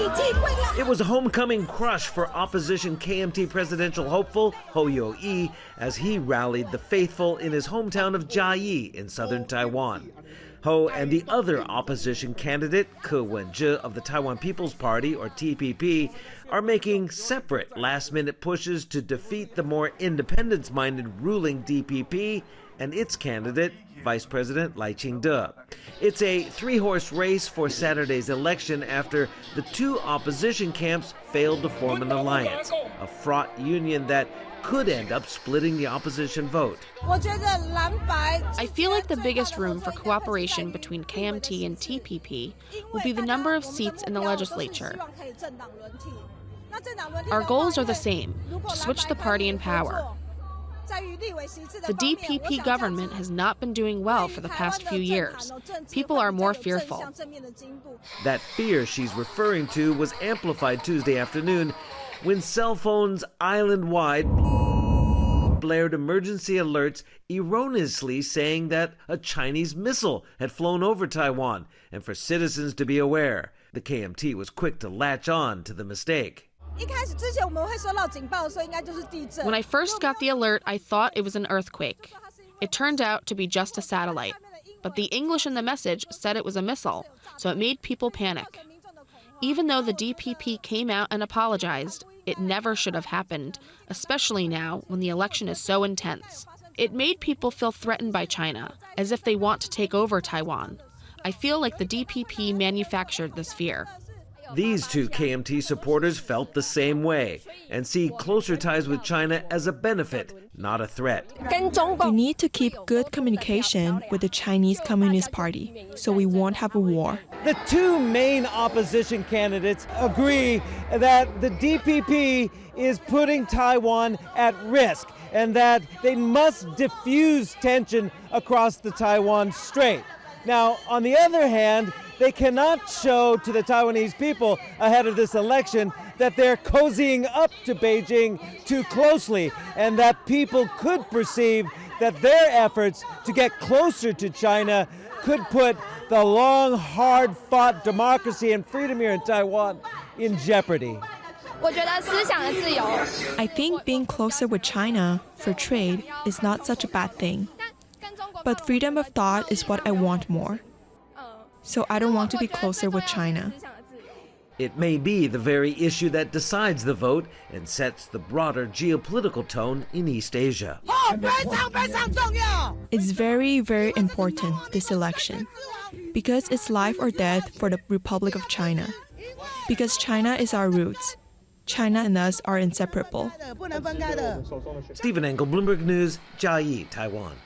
It was a homecoming crush for opposition KMT presidential hopeful Hou You-yi as he rallied the faithful in his hometown of Jiayi in southern Taiwan. Hou and the other opposition candidate, Ke Wen-je of the Taiwan People's Party, or TPP, are making separate last-minute pushes to defeat the more independence-minded ruling DPP and its candidate, Vice President Lai Ching-te. It's a three-horse race for Saturday's election after the two opposition camps failed to form an alliance, a fraught union that could end up splitting the opposition vote. I feel like the biggest room for cooperation between KMT and TPP will be the number of seats in the legislature. Our goals are the same, to switch the party in power. The DPP government has not been doing well for the past few years. People are more fearful. That fear she's referring to was amplified Tuesday afternoon when cell phones island-wide blared emergency alerts erroneously saying that a Chinese missile had flown over Taiwan, and for citizens to be aware. The KMT was quick to latch on to the mistake. When I first got the alert, I thought it was an earthquake. It turned out to be just a satellite. But the English in the message said it was a missile, so it made people panic. Even though the DPP came out and apologized, it never should have happened, especially now when the election is so intense. It made people feel threatened by China, as if they want to take over Taiwan. I feel like the DPP manufactured this fear. These two KMT supporters felt the same way and see closer ties with China as a benefit, not a threat. We need to keep good communication with the Chinese Communist Party so we won't have a war. The two main opposition candidates agree that the DPP is putting Taiwan at risk and that they must diffuse tension across the Taiwan Strait. Now, on the other hand, they cannot show to the Taiwanese people ahead of this election that they're cozying up to Beijing too closely and that people could perceive that their efforts to get closer to China could put the long, hard-fought democracy and freedom here in Taiwan in jeopardy. I think being closer with China for trade is not such a bad thing. But freedom of thought is what I want more. So I don't want to be closer with China. It may be the very issue that decides the vote and sets the broader geopolitical tone in East Asia. It's very, very important, this election, because it's life or death for the Republic of China. Because China is our roots. China and us are inseparable. Stephen Engle, Bloomberg News, Jiayi, Taiwan.